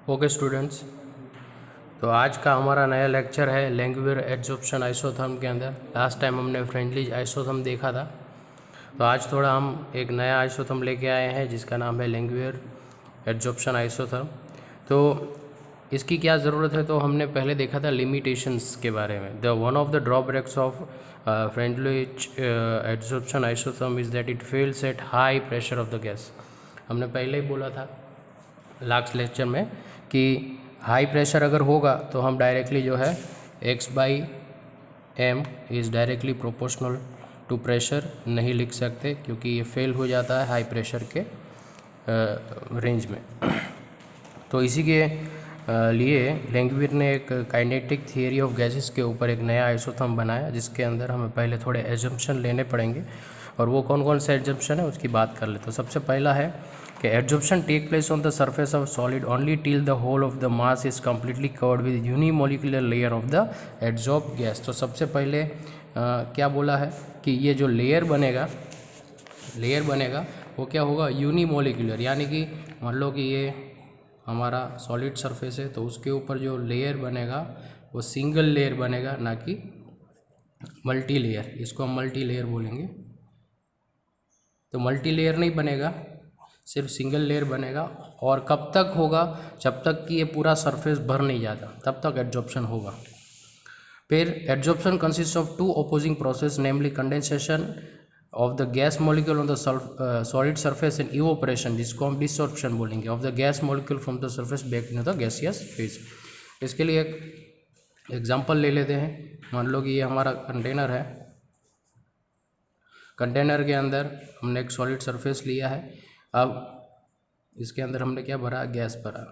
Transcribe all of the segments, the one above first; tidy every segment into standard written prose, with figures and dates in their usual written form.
Okay students, तो आज का हमारा नया लेक्चर है लैंग्वेयर एड्जॉर्प्शन आइसोथर्म के अंदर। लास्ट टाइम हमने फ्रेंडली आइसोथर्म देखा था, तो आज थोड़ा हम एक नया आइसोथर्म लेके आए हैं जिसका नाम है लैंग्वेयर एड्जॉर्प्शन आइसोथर्म। तो इसकी क्या ज़रूरत है, तो हमने पहले देखा था लिमिटेशंस के बारे में। The one of the drawbacks of friendly adsorption isotherm is that it fails eight high pressure of the gas. हमने पहले ही बोला था लास्ट लेक्चर में कि हाई प्रेशर अगर होगा तो हम डायरेक्टली जो है x/m is directly proportional to pressure नहीं लिख सकते, क्योंकि ये फेल हो जाता है हाई प्रेशर के रेंज में। तो इसी के लिए लैंग्वेयर ने एक काइनेटिक थियरी ऑफ गैसेस के ऊपर एक नया आइसोथर्म बनाया, जिसके अंदर हमें पहले थोड़े एजम्पशन लेने पड़ेंगे, और वो कौन कौन से एजम्पशन है उसकी बात कर लेते। तो सबसे पहला है कि adsorption take place on the surface of solid only till the whole of the mass is completely covered with unimolecular layer of the adsorb gas. तो सबसे पहले क्या बोला है कि ये जो लेयर बनेगा वो क्या होगा, यूनिमोलिकुलर, यानी कि मान लो कि ये हमारा सॉलिड सरफेस है तो उसके ऊपर जो लेयर बनेगा वो सिंगल लेयर बनेगा, ना कि मल्टी लेयर। इसको हम मल्टी लेयर बोलेंगे। तो मल्टी लेयर नहीं बनेगा, सिर्फ सिंगल लेयर बनेगा। और कब तक होगा, जब तक कि ये पूरा सरफेस भर नहीं जाता तब तक एड्जॉर्प्शन होगा। फिर adsorption consist of to opposing process, namely condensation of the gas molecule on the solid surface and evaporation, जिसको हम डिसॉर्प्शन बोलेंगे, of the gas molecule from the surface back in the gaseous phase. इसके लिए एक example ले लेते हैं। मान लो कि ये हमारा कंटेनर है। कंटेनर के अंदर हमने एक सॉलिड सरफेस लिया है। अब इसके अंदर हमने क्या भरा, गैस भरा।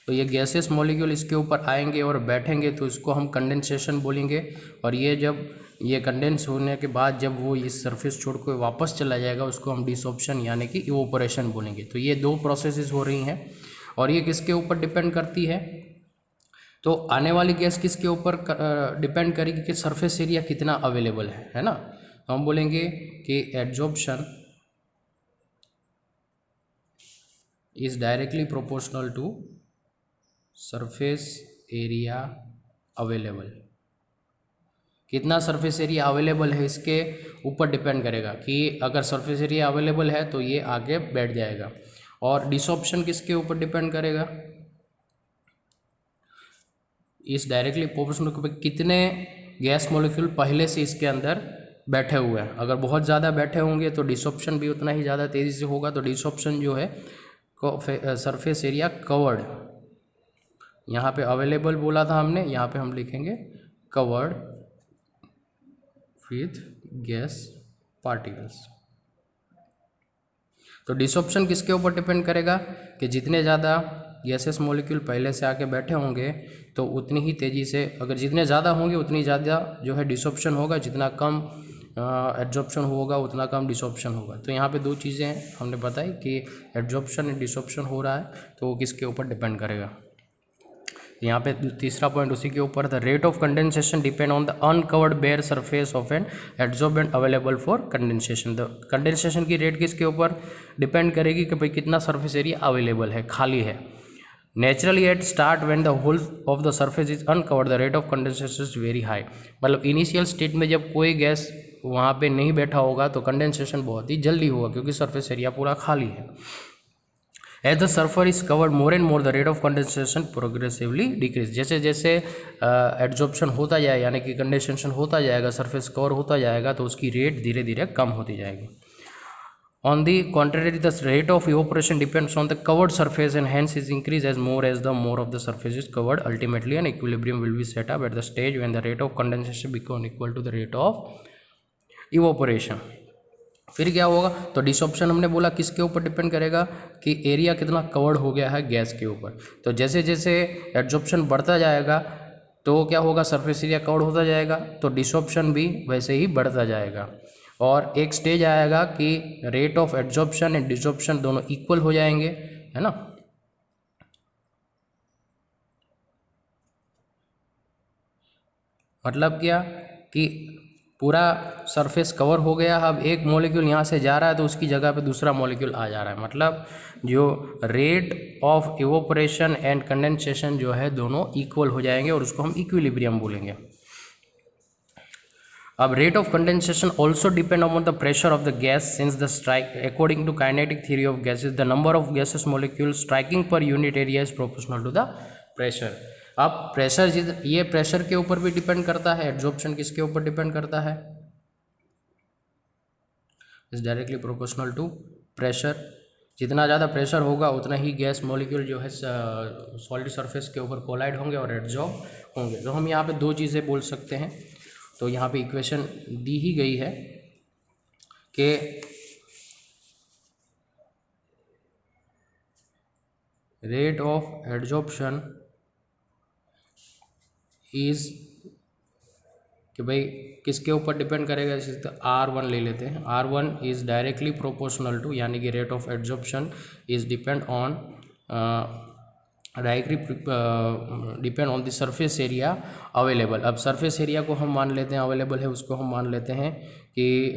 तो ये गैसेस मॉलिक्यूल इसके ऊपर आएंगे और बैठेंगे, तो इसको हम कंडेंसेशन बोलेंगे। और ये जब ये कंडेंस होने के बाद जब वो इस सरफेस छोड़ के वापस चला जाएगा, उसको हम डिसॉर्प्शन यानी कि इवोपरेशन बोलेंगे। तो ये दो प्रोसेसेस हो रही हैं, और ये किसके ऊपर डिपेंड करती है, तो आने वाली गैस किसके ऊपर डिपेंड करेगी कि सरफेस एरिया कितना अवेलेबल है ना। तो हम बोलेंगे कि adsorption is directly proportional to surface area available. कितना सरफेस एरिया अवेलेबल है इसके ऊपर डिपेंड करेगा कि अगर सरफेस एरिया अवेलेबल है तो ये आगे बैठ जाएगा। और डिसॉर्प्शन किसके ऊपर डिपेंड करेगा, इस डायरेक्टली प्रोपोर्शनल कितने गैस मॉलिक्यूल पहले से इसके अंदर बैठे हुए हैं। अगर बहुत ज़्यादा बैठे होंगे तो डिसॉर्प्शन भी उतना ही ज़्यादा तेज़ी से होगा। तो डिसॉर्प्शन जो है सरफेस एरिया कवर्ड, यहाँ पे अवेलेबल बोला था हमने, यहाँ पे हम लिखेंगे कवर्ड विथ गैस पार्टिकल्स। तो डिसॉर्प्शन किसके ऊपर डिपेंड करेगा कि जितने ज़्यादा गैसेस मॉलिक्यूल पहले से आके बैठे होंगे तो उतनी ही तेज़ी से, अगर जितने ज़्यादा होंगे उतनी ज़्यादा जो है डिसॉर्प्शन होगा, जितना कम एड्जॉर्प्शन होगा उतना कम डिसॉर्प्शन होगा। तो यहाँ पे दो चीज़ें हमने बताई कि एड्जॉर्प्शन एंड डिसॉर्प्शन हो रहा है, तो वो किसके ऊपर डिपेंड करेगा। यहाँ पे तीसरा पॉइंट उसी के ऊपर, the rate of condensation depend on the uncovered bare surface of an adsorbent available for condensation. The condensation की रेट किसके ऊपर डिपेंड करेगी कि भाई कितना सरफेस एरिया अवेलेबल है, खाली है। Naturally at start when the whole of the surface is uncovered the rate of condensation is very high. मतलब इनिशियल स्टेट में जब कोई गैस वहाँ पे नहीं बैठा होगा तो कंडेंसेशन बहुत ही जल्दी होगा, क्योंकि सरफेस एरिया पूरा खाली है। As the surface is covered more and more, the rate of condensation progressively decrease। जैसे जैसे एड्जॉर्प्शन होता जाए यानी कि कंडेंसेशन होता जाएगा, सरफेस कवर होता जाएगा, तो उसकी रेट धीरे धीरे कम होती जाएगी। On the contrary, the rate of evaporation depends on the covered surface and hence is increased as the more of the surface is covered. Ultimately, an equilibrium will be set up at the stage when the rate of condensation become equal to the rate of evaporation। फिर क्या होगा, तो desorption हमने बोला किसके ऊपर depend करेगा कि एरिया कितना कवर्ड हो गया है गैस के ऊपर। तो जैसे जैसे एड्जॉर्प्शन बढ़ता जाएगा तो क्या होगा, सरफेस एरिया कवर्ड होता जाएगा, तो डिसॉर्प्शन भी वैसे ही बढ़ता जाएगा। और एक स्टेज आएगा कि rate of adsorption and desorption दोनों इक्वल हो जाएंगे, है ना। मतलब क्या कि पूरा सरफेस कवर हो गया। अब एक मॉलिक्यूल यहाँ से जा रहा है तो उसकी जगह पे दूसरा मॉलिक्यूल आ जा रहा है, मतलब जो rate of evaporation and condensation जो है दोनों इक्वल हो जाएंगे और उसको हम इक्विलिब्रियम बोलेंगे। अब rate of condensation also depend on the pressure of the gas since the strike according to kinetic theory of gases the number of gases molecule striking per unit area is proportional to the pressure. अब pressure ये pressure के ऊपर भी depend करता है, adsorption किसके ऊपर depend करता है, is directly proportional to pressure. जितना ज़्यादा प्रेशर होगा उतना ही गैस मॉलिक्यूल जो है सॉलिड सरफेस के ऊपर कोलाइड होंगे और एड्जॉर्ब होंगे। तो हम यहाँ पे दो चीज़ें बोल सकते हैं। तो यहाँ पे इक्वेशन दी ही गई है कि रेट ऑफ एड्जॉर्प्शन इज कि भाई किसके ऊपर डिपेंड करेगा, जैसे R1 ले लेते हैं। R1 is directly proportional to, यानी कि rate of adsorption is depend on directly depend on the surface area available. अब सरफेस एरिया को हम मान लेते हैं अवेलेबल है, उसको हम मान लेते हैं कि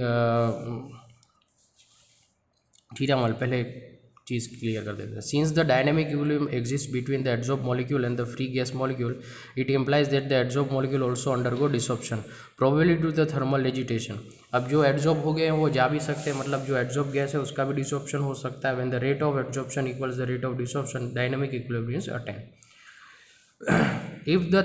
ठीक है, पहले चीज़ क्लियर कर देते हैं। Since the dynamic equilibrium exist between the adsorb molecule and the free gas molecule, it implies that the adsorb molecule also undergo desorption probably due to the thermal agitation. अब जो एड्जॉर्ब हो गए हैं वो जा भी सकते हैं, मतलब जो एड्जॉर्ब गैस है उसका भी डिसॉर्प्शन हो सकता है। When the rate of adsorption equals the rate of desorption, dynamic equilibrium is attend. If the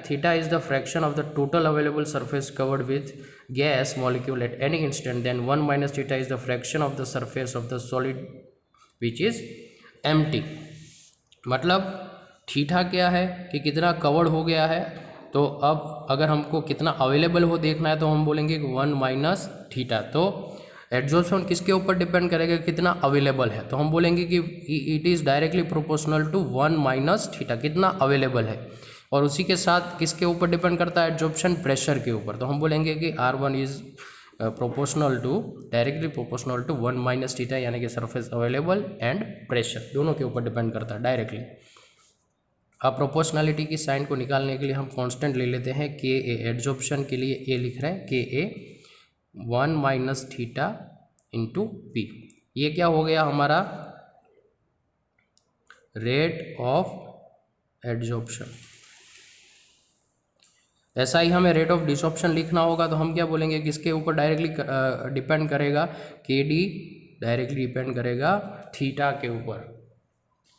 theta is the fraction of the total available surface covered with gas molecule at any instant, then 1 minus theta is the fraction of the surface of the solid which is empty। मतलब theta क्या है कि कितना covered हो गया है, तो अब अगर हमको कितना अवेलेबल हो देखना है तो हम बोलेंगे कि 1 माइनस थीटा। तो एड्जॉर्प्शन किसके ऊपर डिपेंड करेगा, कितना अवेलेबल है, तो हम बोलेंगे कि it is directly proportional to 1 minus theta, कितना अवेलेबल है। और उसी के साथ किसके ऊपर डिपेंड करता है एड्जॉर्प्शन, प्रेशर के ऊपर। तो हम बोलेंगे कि R1 is proportional to directly proportional to 1 minus theta, यानी कि सरफेस अवेलेबल एंड प्रेशर दोनों के ऊपर डिपेंड करता है डायरेक्टली। अब प्रोपोर्शनलिटी की साइन को निकालने के लिए हम कांस्टेंट ले लेते हैं के ए। एड्जॉर्प्शन के लिए ए लिख रहे हैं के A 1 minus theta into P. ये क्या हो गया हमारा, रेट ऑफ एड्जॉर्प्शन। ऐसा ही हमें रेट ऑफ डिसॉर्प्शन लिखना होगा, तो हम क्या बोलेंगे, किसके ऊपर डायरेक्टली डिपेंड करेगा, के डी डायरेक्टली डिपेंड करेगा थीटा के ऊपर,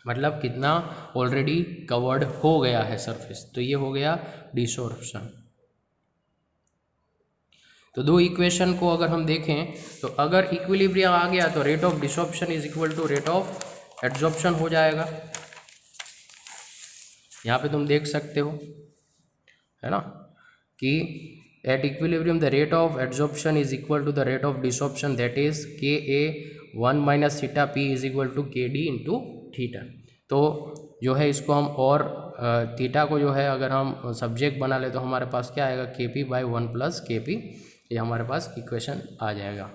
मतलब कितना ऑलरेडी कवर्ड हो गया है सरफेस। तो ये हो गया डिसॉर्प्शन। तो दो इक्वेशन को अगर हम देखें तो अगर इक्विलिब्रियम आ गया तो rate of desorption is equal to rate of adsorption हो जाएगा। यहाँ पे तुम देख सकते हो, है ना, कि at equilibrium the rate of adsorption is equal to the rate of desorption, that is K A 1 minus theta P is equal to K D into theta. तो जो है इसको हम और थीटा को जो है अगर हम सब्जेक्ट बना ले तो हमारे पास क्या आएगा, K P by 1 plus K P, ये हमारे पास इक्वेशन आ जाएगा।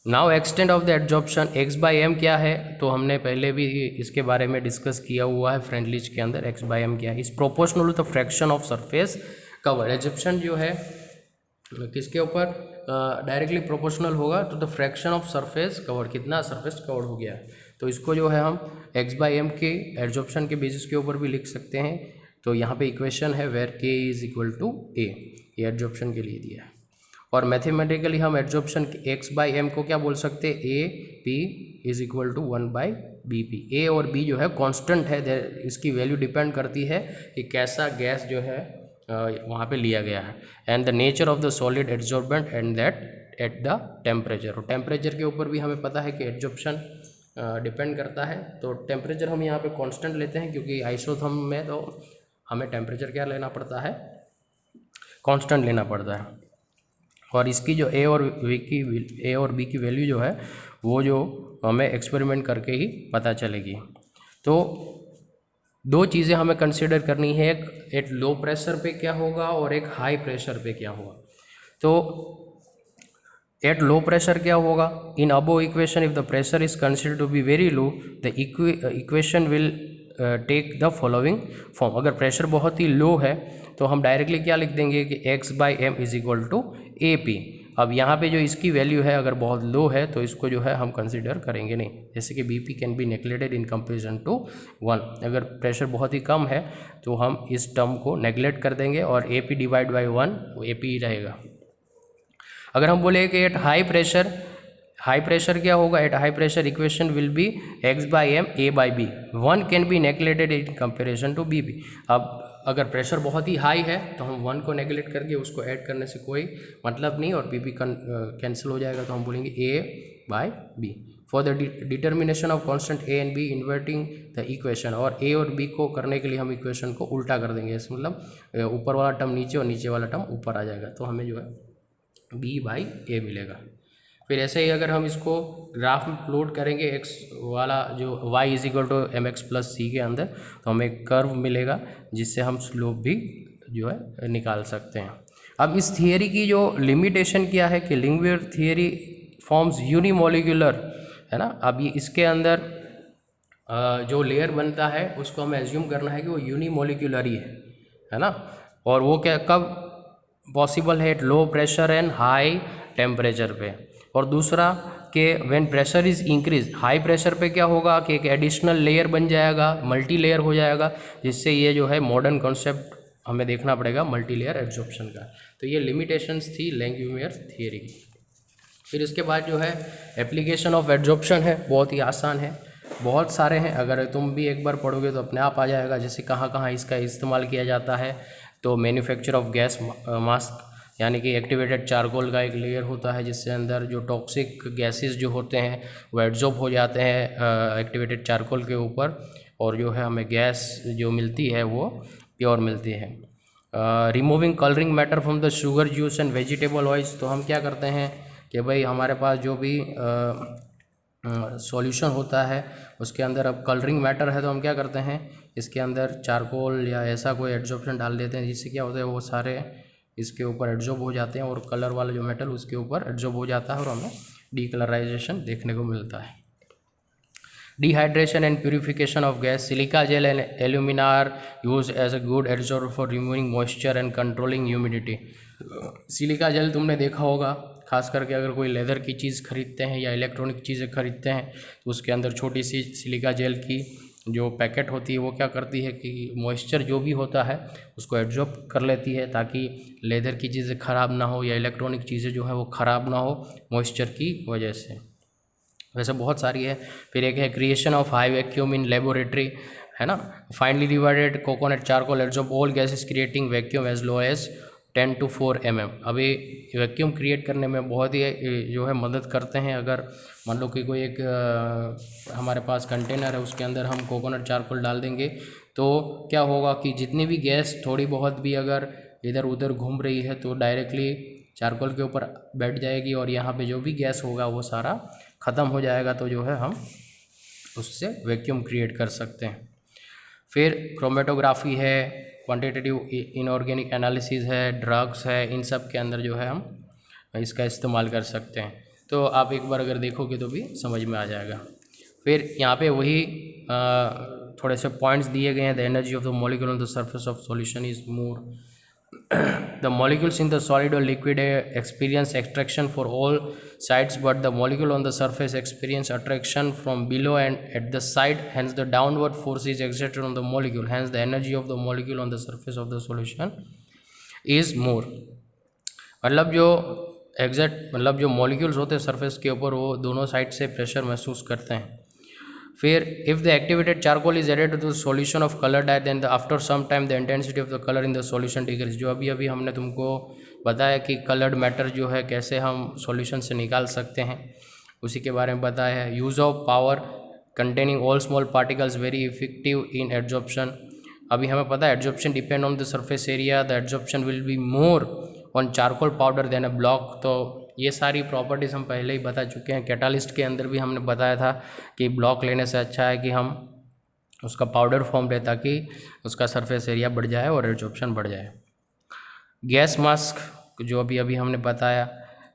Now extent of the adsorption X by M क्या है, तो हमने पहले भी इसके बारे में डिस्कस किया हुआ है फ्रेंडलीज के अंदर। एक्स बाई एम क्या है, is proportional to the fraction of surface cover. Adsorption जो है किसके ऊपर डायरेक्टली प्रोपोर्शनल होगा to the fraction of surface cover, कितना सरफेस कवर हो गया है। तो इसको जो है हम एक्स बाई एम के एड्जॉर्प्शन के बेसिस के ऊपर भी लिख सकते हैं। तो यहाँ पे इक्वेशन है वेयर के इज इक्वल टू ए, ये एड्जॉर्प्शन के लिए दिया है। और मैथमेटिकली हम एड्जॉर्प्शन एक्स बाई एम को क्या बोल सकते हैं, A P is equal to 1 by B P. A और बी जो है कांस्टेंट है, इसकी वैल्यू डिपेंड करती है कि कैसा गैस जो है वहाँ पे लिया गया है। And the nature of the solid adsorbent and that at the temperature. और टेम्परेचर के ऊपर भी हमें पता है कि एड्जॉर्प्शन डिपेंड करता है। तो टेम्परेचर हम यहाँ पे कांस्टेंट लेते हैं, क्योंकि आइसोथर्म में तो हमें टेम्परेचर क्या लेना पड़ता है, कांस्टेंट लेना पड़ता है। और इसकी जो ए और बी की वैल्यू जो है वो जो हमें एक्सपेरिमेंट करके ही पता चलेगी। तो दो चीज़ें हमें कंसिडर करनी है, एक एट लो प्रेशर पे क्या होगा और एक हाई प्रेशर पे क्या होगा। तो एट लो प्रेशर क्या होगा, in above equation if the pressure is considered to be very low the equation will take the following form. अगर प्रेशर बहुत ही लो है तो हम डायरेक्टली क्या लिख देंगे कि x/m is equal to AP। अब यहाँ पे जो इसकी वैल्यू है अगर बहुत लो है तो इसको जो है हम कंसिडर करेंगे नहीं, जैसे कि BP can be neglected in comparison to 1। अगर प्रेशर बहुत ही कम है तो हम इस टर्म को नेग्लेक्ट कर देंगे और AP डिवाइड बाई 1 वो AP ही रहेगा। अगर हम बोले कि एट हाई प्रेशर क्या होगा, at high pressure equation will be x/m A/B, 1 can be neglected in comparison to BP। अब अगर प्रेशर बहुत ही हाई है तो हम 1 को नेग्लेक्ट करके उसको ऐड करने से कोई मतलब नहीं और BP कैंसिल हो जाएगा, तो हम बोलेंगे A/B। For the determination of constant A and B inverting the equation, और A और B को करने के लिए हम इक्वेशन को उल्टा कर देंगे, इस मतलब ऊपर वाला टर्म नीचे और नीचे वाला टर्म ऊपर आ जाएगा, तो हमें जो है B/A मिलेगा। फिर ऐसे ही अगर हम इसको ग्राफ में प्लॉट करेंगे x वाला जो y is equal to mx plus c के अंदर, तो हमें कर्व मिलेगा जिससे हम स्लोप भी जो है निकाल सकते हैं। अब इस थियरी की जो लिमिटेशन क्या है कि लिंगवियर थियरी फॉर्म्स यूनिमोलिकुलर, है ना। अब ये इसके अंदर जो लेयर बनता है उसको हमें एज्यूम करना है कि वो यूनिमोलिकुलर ही है ना। और वो क्या कब पॉसिबल है, at low pressure and high temperature पे। और दूसरा कि when pressure is increase, high pressure पे क्या होगा कि एक एडिशनल लेयर बन जाएगा, मल्टी लेयर हो जाएगा, जिससे ये जो है मॉडर्न कॉन्सेप्ट हमें देखना पड़ेगा मल्टी लेयर एब्जॉर्प्शन का। तो ये लिमिटेशंस थी लैंगम्यूयर थियरी की। फिर इसके बाद जो है एप्लीकेशन ऑफ एब्जॉर्प्शन है, बहुत ही आसान है, बहुत सारे हैं, अगर तुम भी एक बार पढ़ोगे तो अपने आप आ जाएगा। जैसे कहाँ कहाँ इसका इस्तेमाल किया जाता है, तो मैन्युफैक्चर ऑफ गैस मास्क, यानी कि एक्टिवेटेड चारकोल का एक लेयर होता है जिससे अंदर जो टॉक्सिक गैसेस जो होते हैं वो एब्जॉर्ब हो जाते हैं एक्टिवेटेड चारकोल के ऊपर, और जो है हमें गैस जो मिलती है वो प्योर मिलती है। Removing colouring matter from the sugar juice and vegetable oils, तो हम क्या करते हैं कि भाई हमारे पास जो भी सॉल्यूशन होता है उसके अंदर अब कलरिंग मैटर है, तो हम क्या करते हैं इसके अंदर चारकोल या ऐसा कोई एड्जॉर्प्शन डाल देते हैं, जिससे क्या होता है वो सारे इसके ऊपर एड्जॉर्ब हो जाते हैं और कलर वाला जो मेटल उसके ऊपर एड्जॉर्ब हो जाता है और हमें डीकलराइजेशन देखने को मिलता है। Dehydration and purification of gas, silica gel and alumina are use as a good adsorber for removing moisture and controlling humidity. Silica gel तुमने देखा होगा, खास करके अगर कोई लेदर की चीज़ खरीदते हैं या इलेक्ट्रॉनिक चीज़ें खरीदते हैं तो उसके अंदर छोटी सी सिलिका जेल की जो पैकेट होती है वो क्या करती है कि मॉइस्चर जो भी होता है उसको एब्जॉर्ब कर लेती है, ताकि लेदर की चीज़ें ख़राब ना हो या इलेक्ट्रॉनिक चीज़ें जो है वो ख़राब ना हो मॉइस्चर की वजह से। वैसे बहुत सारी है। फिर एक है creation of high vacuum in laboratory, है ना। Finally divided coconut charcoal absorb all gases creating vacuum as low as 10 to 4 mm। अभी वैक्यूम क्रिएट करने में बहुत ही जो है मदद करते हैं। अगर मान लो कि कोई एक हमारे पास कंटेनर है उसके अंदर हम कोकोनट चारकोल डाल देंगे तो क्या होगा कि जितनी भी गैस थोड़ी बहुत भी अगर इधर उधर घूम रही है तो डायरेक्टली चारकोल के ऊपर बैठ जाएगी और यहाँ पे जो भी गैस होगा वो सारा ख़त्म हो जाएगा, तो जो है हम उससे वैक्यूम क्रिएट कर सकते हैं। फिर क्रोमेटोग्राफी है, क्वांटिटेटिव इनऑर्गेनिक एनालिसिस है, ड्रग्स है, इन सब के अंदर जो है हम इसका इस्तेमाल कर सकते हैं। तो आप एक बार अगर देखोगे तो भी समझ में आ जाएगा। फिर यहाँ पे वही थोड़े से पॉइंट्स दिए गए हैं। The energy of the molecule on the surface of solution is more, the molecules in the solid or liquid experience attraction for all sides, but the molecule on the surface experience attraction from below and at the side, hence the downward force is exerted on the molecule, hence the energy of the molecule on the surface of the solution is more। मतलब जो exact मतलब जो molecules होते हैं surface के ऊपर वो दोनों साइड से प्रेशर महसूस करते हैं। फिर if the activated charcoal is added to the solution of colour dye then after some time the intensity of the colour in the solution decrease. जो अभी अभी हमने तुमको बताया कि कलर्ड मैटर जो है कैसे हम सॉल्यूशन से निकाल सकते हैं, उसी के बारे में बताया है। Use of power containing all small particles very effective in adsorption. अभी हमें पता है adsorption depend on the surface area, the adsorption will be more on charcoal powder than a block. तो ये सारी प्रॉपर्टीज़ हम पहले ही बता चुके हैं। कैटालिस्ट के अंदर भी हमने बताया था कि ब्लॉक लेने से अच्छा है कि हम उसका पाउडर फॉर्म ले ताकि उसका सरफेस एरिया बढ़ जाए और एब्जॉर्प्शन बढ़ जाए। गैस मास्क जो अभी अभी हमने बताया,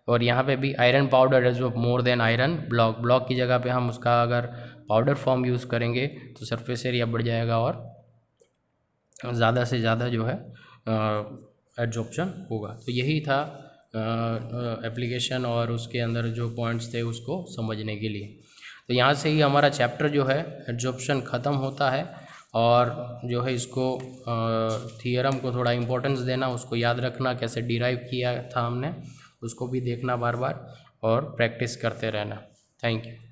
और यहाँ पे भी iron powder absorb more than iron block. Block की जगह पे हम उसका अगर पाउडर फॉर्म यूज़ करेंगे तो सरफेस एरिया बढ़ जाएगा और ज़्यादा से ज़्यादा जो है एड्जॉर्प्शन होगा। तो यही था एप्लीकेशन और उसके अंदर जो पॉइंट्स थे उसको समझने के लिए। तो यहाँ से ही हमारा चैप्टर जो है एड्जॉर्प्शन ख़त्म होता है और जो है इसको थियरम को थोड़ा इम्पोर्टेंस देना, उसको याद रखना, कैसे डिराइव किया था हमने उसको भी देखना बार बार और प्रैक्टिस करते रहना। Thank you.